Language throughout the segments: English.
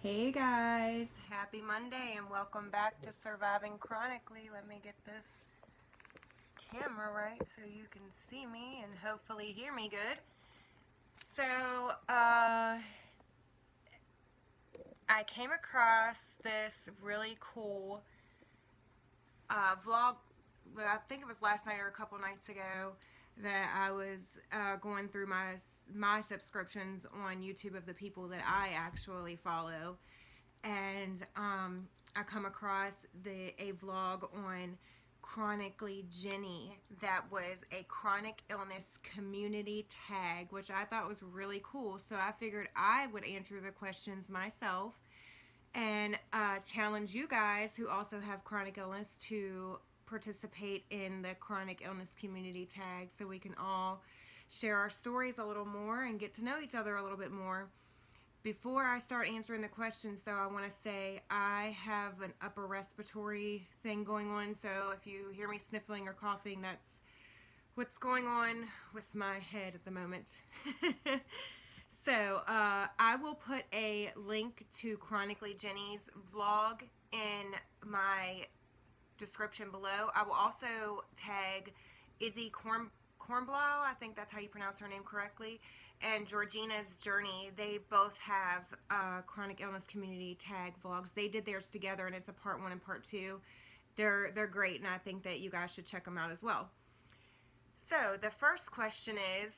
Hey guys, happy Monday and welcome back to Surviving Chronically. Let me get this camera right so you can see me and hopefully hear me good. So, I came across this really cool vlog, I think it was last night or a couple nights ago, that I was going through my subscriptions on YouTube of the people that I actually follow. And I come across a vlog on Chronically Jenni that was a chronic illness community tag, which I thought was really cool. So I figured I would answer the questions myself and challenge you guys who also have chronic illness to participate in the chronic illness community tag so we can all share our stories a little more and get to know each other a little bit more. Before I start answering the questions, though, I want to say I have an upper respiratory thing going on, so if you hear me sniffling or coughing, that's what's going on with my head at the moment. So, I will put a link to Chronically Jenni's vlog in my description below. I will also tag Izzy Kornblau, I think that's how you pronounce her name correctly, and Georgina's journey. They both have chronic illness community tag vlogs. They did theirs together, and it's a part 1 and part 2. They're great, and I think that you guys should check them out as well. So the first question is,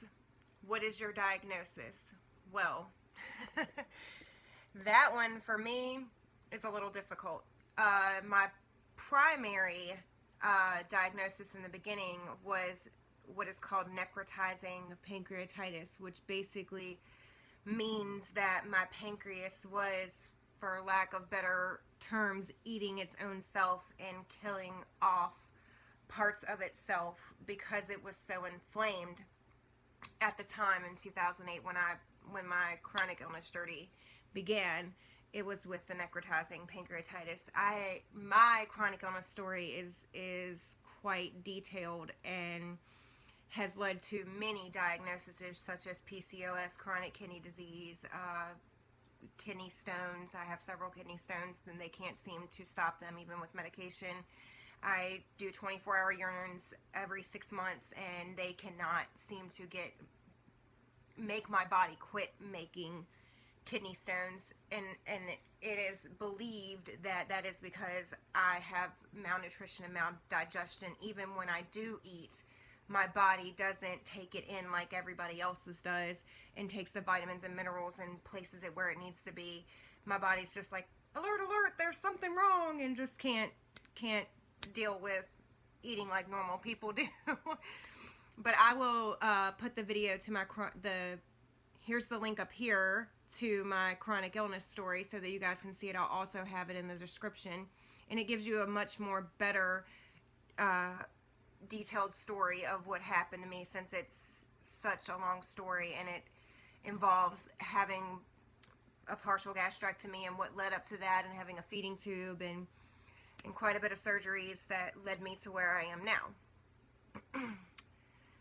what is your diagnosis? Well, that one for me is a little difficult. My primary diagnosis in the beginning was what is called necrotizing pancreatitis, which basically means that my pancreas was, for lack of better terms, eating its own self and killing off parts of itself because it was so inflamed at the time in 2008 when my chronic illness journey began. It was with the necrotizing pancreatitis. My chronic illness story is quite detailed and has led to many diagnoses such as PCOS, chronic kidney disease, kidney stones. I have several kidney stones and they can't seem to stop them even with medication. I do 24-hour urines every 6 months and they cannot seem to make my body quit making kidney stones, and it is believed that that is because I have malnutrition and maldigestion. Even when I do eat, my body doesn't take it in like everybody else's does and takes the vitamins and minerals and places it where it needs to be. My body's just like, alert, alert, there's something wrong, and just can't deal with eating like normal people do. But I will put the video to here's the link up here to my chronic illness story so that you guys can see it. I'll also have it in the description, and it gives you a much more better detailed story of what happened to me, since it's such a long story and it involves having a partial gastrectomy and what led up to that, and having a feeding tube and quite a bit of surgeries that led me to where I am now.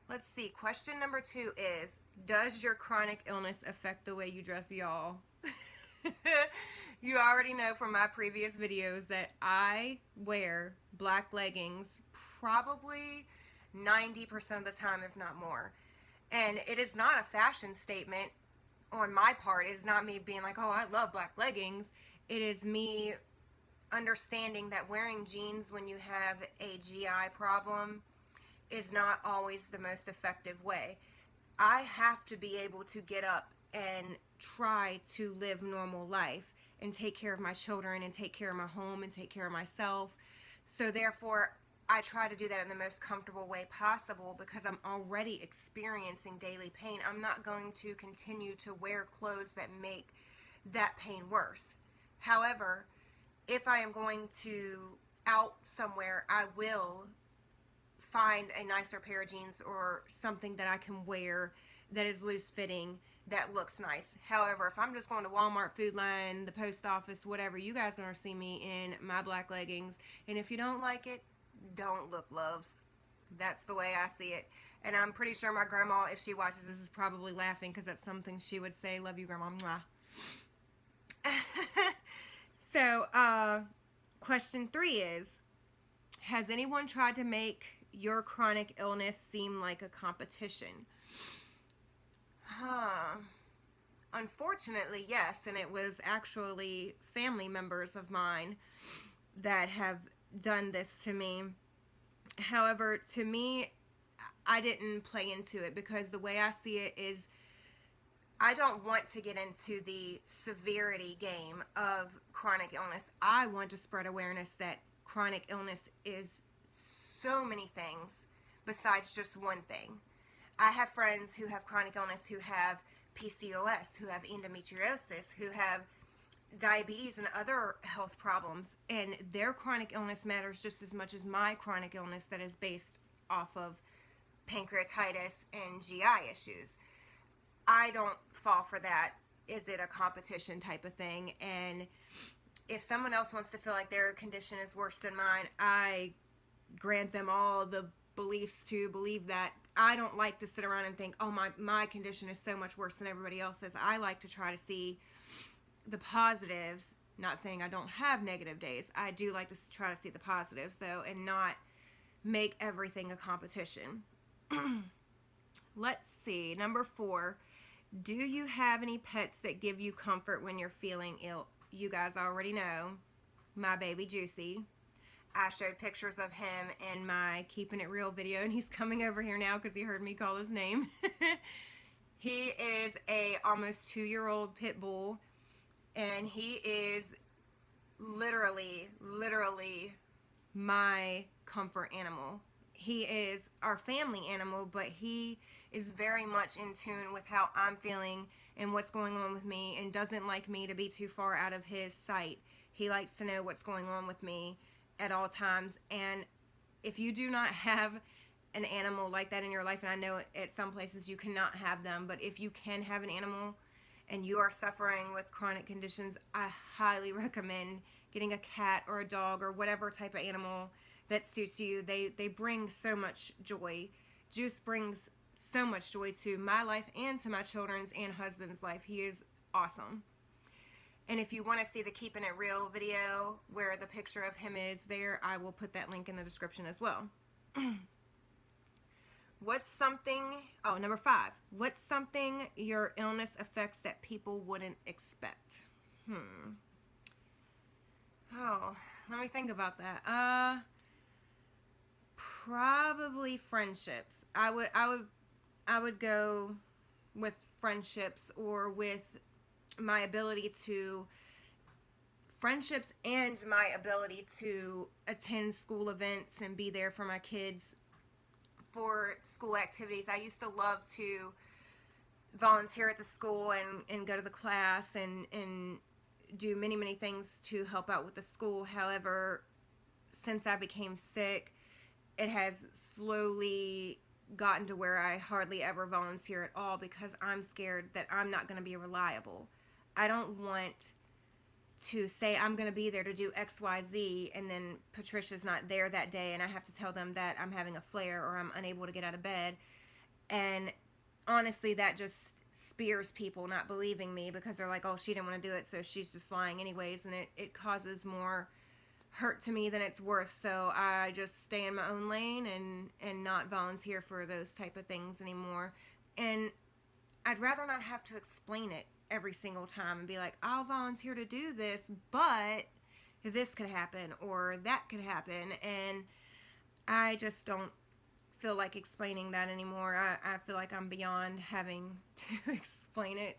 Let's see, question number 2 is, does your chronic illness affect the way you dress, y'all? You already know from my previous videos that I wear black leggings probably 90% of the time, if not more. And it is not a fashion statement on my part. It is not me being like, oh, I love black leggings. It is me understanding that wearing jeans when you have a GI problem is not always the most effective way. I have to be able to get up and try to live normal life and take care of my children and take care of my home and take care of myself. So therefore, I try to do that in the most comfortable way possible because I'm already experiencing daily pain. I'm not going to continue to wear clothes that make that pain worse. However, if I am going to out somewhere, I will find a nicer pair of jeans or something that I can wear that is loose fitting, that looks nice. However, if I'm just going to Walmart, Food Line, the post office, whatever, you guys are going to see me in my black leggings. And if you don't like it, don't look, loves. That's the way I see it. And I'm pretty sure my grandma, if she watches this, is probably laughing because that's something she would say. Love you, Grandma. Mwah. So, question 3 is, has anyone tried to make your chronic illness seem like a competition? Unfortunately, yes, and it was actually family members of mine that have done this to me. However, to me, I didn't play into it, because the way I see it is, I don't want to get into the severity game of chronic illness. I want to spread awareness that chronic illness is so many things besides just one thing. I have friends who have chronic illness, who have PCOS, who have endometriosis, who have diabetes and other health problems, and their chronic illness matters just as much as my chronic illness that is based off of pancreatitis and GI issues. I don't fall for that. Is it a competition type of thing? And if someone else wants to feel like their condition is worse than mine, I grant them all the beliefs to believe that. I don't like to sit around and think, oh, my condition is so much worse than everybody else's. I like to try to see the positives. Not saying I don't have negative days. I do like to try to see the positives, though, and not make everything a competition. Let's see. Number 4. Do you have any pets that give you comfort when you're feeling ill? You guys already know. My baby Juicy. I showed pictures of him in my Keeping It Real video, and he's coming over here now because he heard me call his name. He is a almost 2-year-old pit bull, and he is literally my comfort animal. He is our family animal, but he is very much in tune with how I'm feeling and what's going on with me, and doesn't like me to be too far out of his sight. He likes to know what's going on with me at all times. And if you do not have an animal like that in your life, and I know at some places you cannot have them, but if you can have an animal and you are suffering with chronic conditions, I highly recommend getting a cat or a dog or whatever type of animal that suits you. They bring so much joy. Juice brings so much joy to my life and to my children's and husband's life. He is awesome. And if you want to see the Keeping It Real video where the picture of him is there, I will put that link in the description as well. Number 5. What's something your illness affects that people wouldn't expect? Oh, let me think about that. Probably friendships. I would go with friendships, or with my ability to friendships and my ability to attend school events and be there for my kids for school activities. I used to love to volunteer at the school and go to the class and do many things to help out with the school. However, since I became sick, it has slowly gotten to where I hardly ever volunteer at all, because I'm scared that I'm not going to be reliable. I don't want to say I'm going to be there to do XYZ, and then Patricia's not there that day, and I have to tell them that I'm having a flare or I'm unable to get out of bed. And honestly, that just spears people not believing me, because they're like, oh, she didn't want to do it, so she's just lying anyways, and it causes more hurt to me than it's worth. So I just stay in my own lane and not volunteer for those type of things anymore. And I'd rather not have to explain it every single time and be like, I'll volunteer to do this, but this could happen or that could happen. And I just don't feel like explaining that anymore. I feel like I'm beyond having to explain it.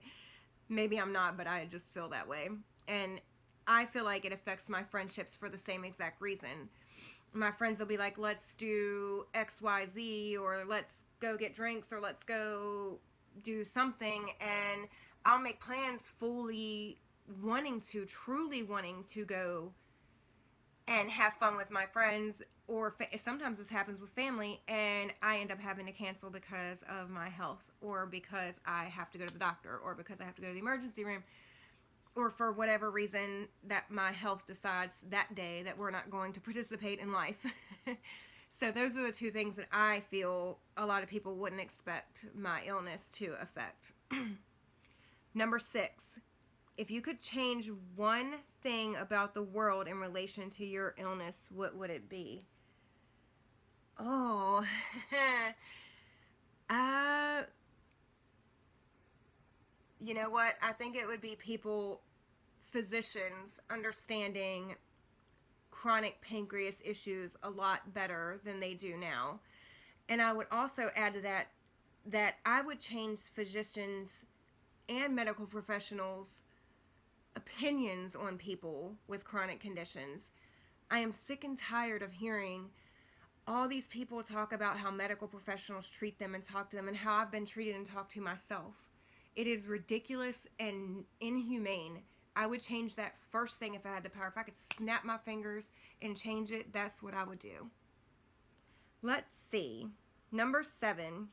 Maybe I'm not, but I just feel that way. And I feel like it affects my friendships for the same exact reason. My friends will be like, let's do XYZ, or let's go get drinks, or let's go do something, and I'll make plans fully truly wanting to go and have fun with my friends, or sometimes this happens with family, and I end up having to cancel because of my health, or because I have to go to the doctor, or because I have to go to the emergency room, or for whatever reason that my health decides that day that we're not going to participate in life. So those are the two things that I feel a lot of people wouldn't expect my illness to affect. Number 6, if you could change one thing about the world in relation to your illness, what would it be? Oh, uh, you know what? I think it would be people, physicians, understanding chronic pancreas issues a lot better than they do now. And I would also add to that I would change physicians and medical professionals' opinions on people with chronic conditions. I am sick and tired of hearing all these people talk about how medical professionals treat them and talk to them, and how I've been treated and talked to myself. It is ridiculous and inhumane. I would change that first thing if I had the power. If I could snap my fingers and change it, that's what I would do. Let's see. Number 7.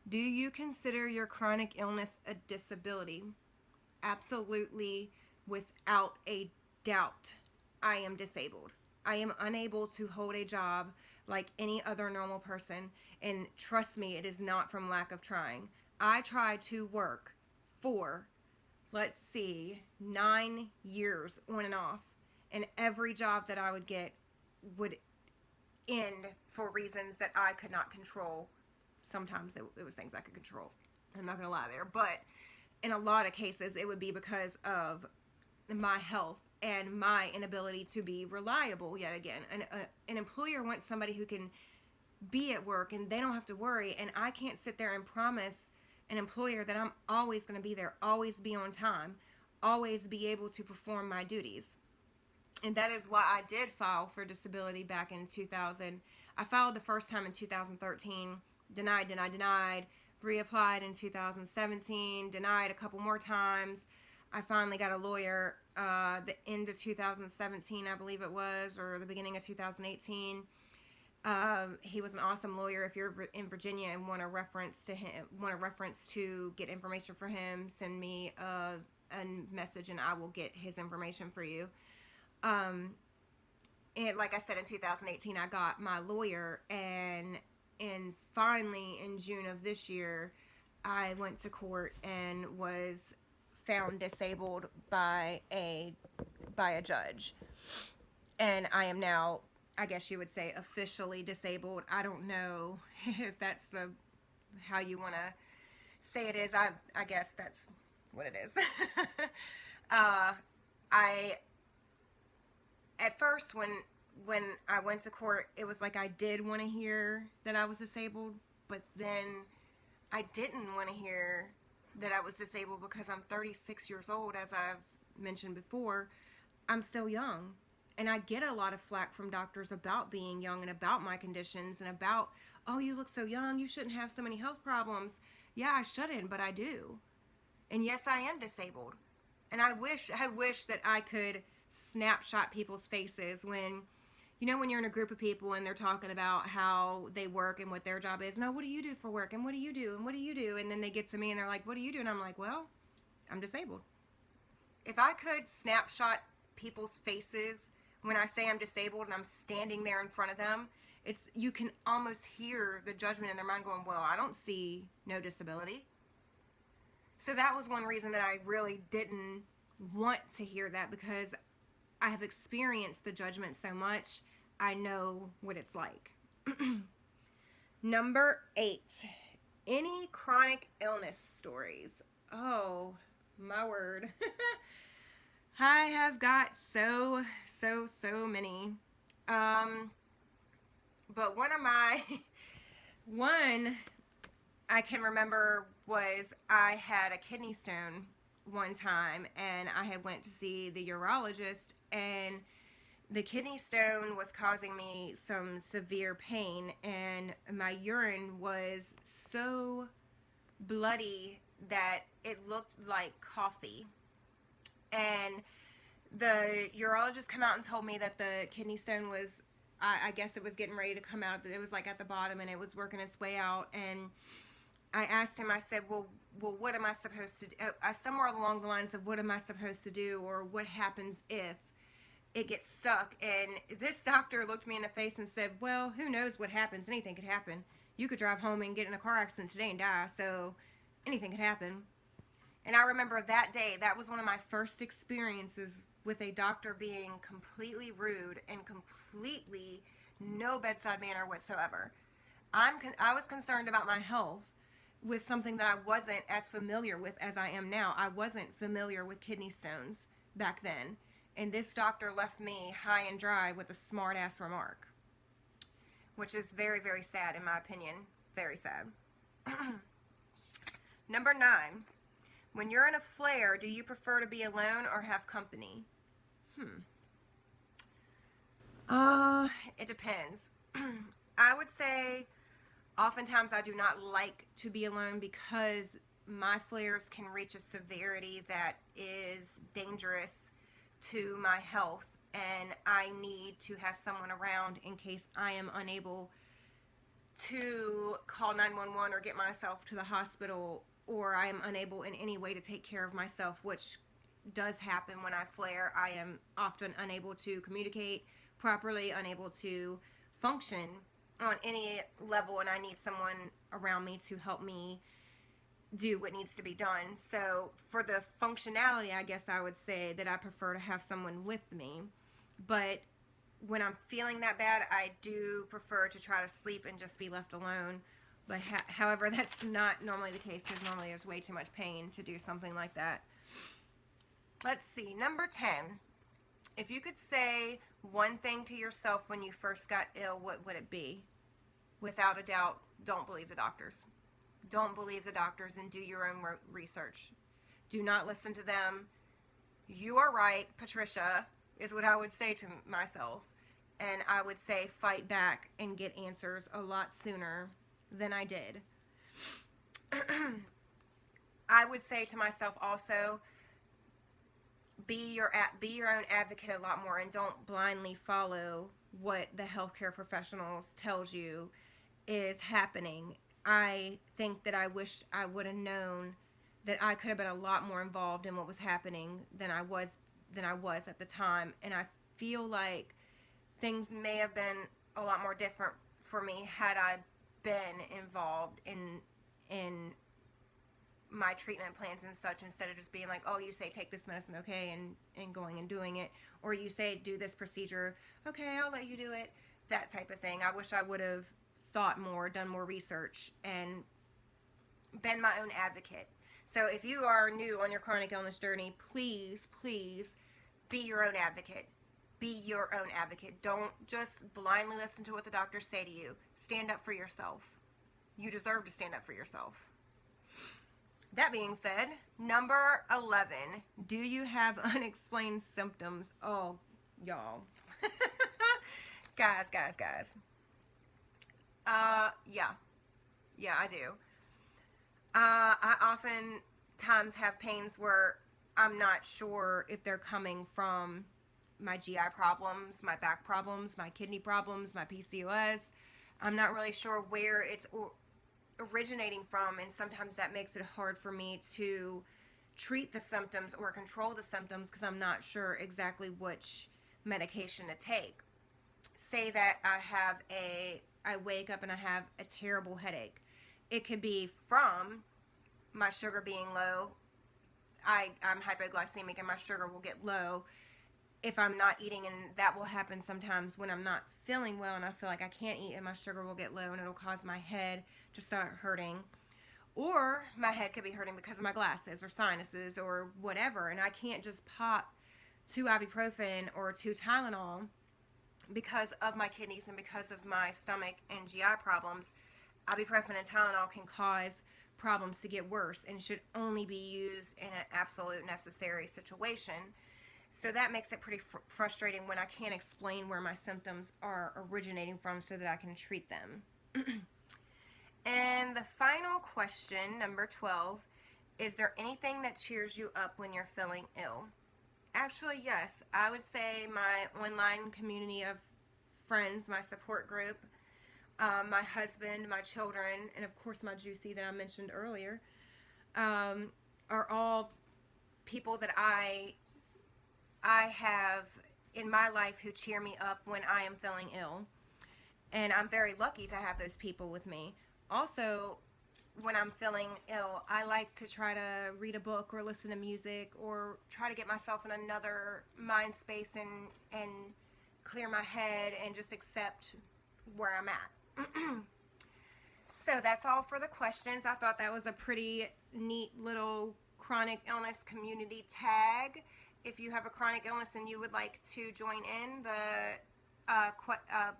Do you consider your chronic illness a disability? Absolutely, without a doubt, I am disabled. I am unable to hold a job like any other normal person, and trust me, it is not from lack of trying. I tried to work for, let's see, 9 years on and off, and every job that I would get would end for reasons that I could not control. Sometimes it was things I could control. I'm not going to lie there. But in a lot of cases, it would be because of my health and my inability to be reliable yet again. An employer wants somebody who can be at work and they don't have to worry. And I can't sit there and promise an employer that I'm always going to be there, always be on time, always be able to perform my duties. And that is why I did file for disability back in 2000. I filed the first time in 2013, denied, reapplied in 2017, denied a couple more times. I finally got a lawyer the end of 2017, I believe it was, or the beginning of 2018. He was an awesome lawyer. If you're in Virginia and want a reference to get information for him, send me a message and I will get his information for you. And like I said, in 2018, I got my lawyer, and finally in June of this year, I went to court and was found disabled by a judge. And I am now, I guess you would say, officially disabled. I don't know if that's how you want to say it is. I guess that's what it is. At first, when I went to court, it was like I did want to hear that I was disabled, but then I didn't want to hear that I was disabled because I'm 36 years old, as I've mentioned before. I'm still young, and I get a lot of flack from doctors about being young and about my conditions and about, oh, you look so young, you shouldn't have so many health problems. Yeah, I shouldn't, but I do. And yes, I am disabled. And I wish that I could snapshot people's faces when you're in a group of people and they're talking about how they work and what their job is. No, what do you do for work? And what do you do? And what do you do? And then they get to me and they're like, what do you do? And I'm like, well, I'm disabled. If I could snapshot people's faces when I say I'm disabled and I'm standing there in front of them, you can almost hear the judgment in their mind going, well, I don't see no disability. So that was one reason that I really didn't want to hear that, because I have experienced the judgment so much. I know what it's like. Number 8. Any chronic illness stories? Oh, my word. I have got so many. But one I can remember was I had a kidney stone one time, and I had went to see the urologist, and the kidney stone was causing me some severe pain, and my urine was so bloody that it looked like coffee. And the urologist came out and told me that the kidney stone was, I guess it was getting ready to come out, that it was like at the bottom and it was working its way out. And I asked him, I said, well, what am I supposed to do? Somewhere along the lines of, what am I supposed to do, or what happens if it gets stuck? And this doctor looked me in the face and said, well, who knows what happens? Anything could happen. You could drive home and get in a car accident today and die, so anything could happen. And I remember that day, that was one of my first experiences with a doctor being completely rude and completely no bedside manner whatsoever. I was concerned about my health with something that I wasn't as familiar with as I am now. I wasn't familiar with kidney stones back then. And this doctor left me high and dry with a smart ass remark, which is very, very sad in my opinion. Very sad. Number 9. When you're in a flare, do you prefer to be alone or have company? It depends. I would say oftentimes I do not like to be alone because my flares can reach a severity that is dangerous to my health, and I need to have someone around in case I am unable to call 911 or get myself to the hospital, or I am unable in any way to take care of myself, which does happen when I flare. I am often unable to communicate properly, unable to function on any level, and I need someone around me to help me do what needs to be done. So for the functionality, I guess I would say that I prefer to have someone with me. But when I'm feeling that bad, I do prefer to try to sleep and just be left alone. But however, that's not normally the case because normally there's way too much pain to do something like that. Let's see. Number 10. If you could say one thing to yourself when you first got ill, what would it be? Without a doubt, don't believe the doctors. Don't believe the doctors and do your own research. Do not listen to them. You are right, Patricia, is what I would say to myself. And I would say fight back and get answers a lot sooner than I did. I would say to myself also, be your own advocate a lot more, and don't blindly follow what the healthcare professionals tells you is happening. I think that I wish I would have known that I could have been a lot more involved in what was happening than I was at the time, and I feel like things may have been a lot more different for me had I been involved in my treatment plans and such, instead of just being like, oh, you say take this medicine, okay, and going and doing it, or you say do this procedure, okay, I'll let you do it, that type of thing. I wish I would have thought more, done more research, and been my own advocate. So if you are new on your chronic illness journey, please, please be your own advocate. Be your own advocate. Don't just blindly listen to what the doctors say to you. Stand up for yourself. You deserve to stand up for yourself. That being said, number 11, do you have unexplained symptoms? Oh, y'all. Guys. Yeah, I do. I oftentimes have pains where I'm not sure if they're coming from my GI problems, my back problems, my kidney problems, my PCOS. I'm not really sure where it's originating from, and sometimes that makes it hard for me to treat the symptoms or control the symptoms because I'm not sure exactly which medication to take. Say that I wake up and I have a terrible headache. It could be from my sugar being low. I'm hypoglycemic and my sugar will get low if I'm not eating, and that will happen sometimes when I'm not feeling well and I feel like I can't eat, and my sugar will get low and it'll cause my head to start hurting. Or my head could be hurting because of my glasses or sinuses or whatever, and I can't just pop 2 ibuprofen or 2 Tylenol because of my kidneys and because of my stomach and GI problems. Ibuprofen and Tylenol can cause problems to get worse and should only be used in an absolute necessary situation. So that makes it pretty frustrating when I can't explain where my symptoms are originating from so that I can treat them. And the final question, number 12, is there anything that cheers you up when you're feeling ill? Actually, yes. I would say my online community of friends, my support group, my husband, my children, and of course my Juicy that I mentioned earlier, are all people that I have in my life who cheer me up when I am feeling ill. And I'm very lucky to have those people with me. Also, when I'm feeling ill, I like to try to read a book or listen to music or try to get myself in another mind space and clear my head and just accept where I'm at. So that's all for the questions. I thought that was a pretty neat little chronic illness community tag. If you have a chronic illness and you would like to join in, the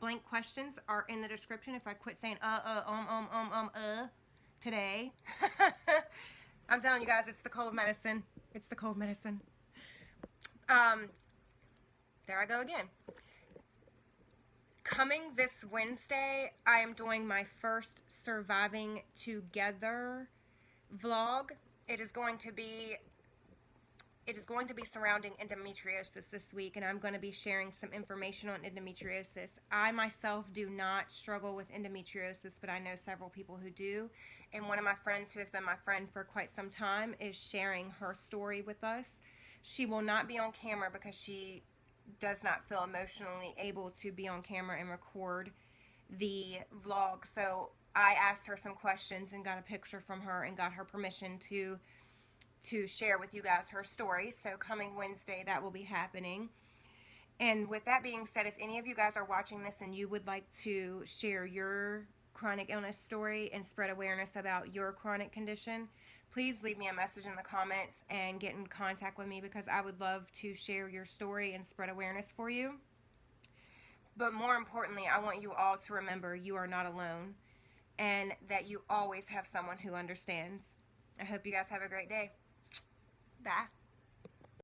blank questions are in the description. If I quit saying today. I'm telling you guys, it's the cold medicine. It's the cold medicine. There I go again. Coming this Wednesday, I am doing my first Surviving Together vlog. It is going to be surrounding endometriosis this week, and I'm going to be sharing some information on endometriosis. I myself do not struggle with endometriosis, but I know several people who do, and one of my friends who has been my friend for quite some time is sharing her story with us. She will not be on camera because she does not feel emotionally able to be on camera and record the vlog, so I asked her some questions and got a picture from her and got her permission to share with you guys her story. So coming Wednesday, that will be happening. And with that being said, if any of you guys are watching this and you would like to share your chronic illness story and spread awareness about your chronic condition, please leave me a message in the comments and get in contact with me, because I would love to share your story and spread awareness for you. But more importantly, I want you all to remember you are not alone and that you always have someone who understands. I hope you guys have a great day. Bye.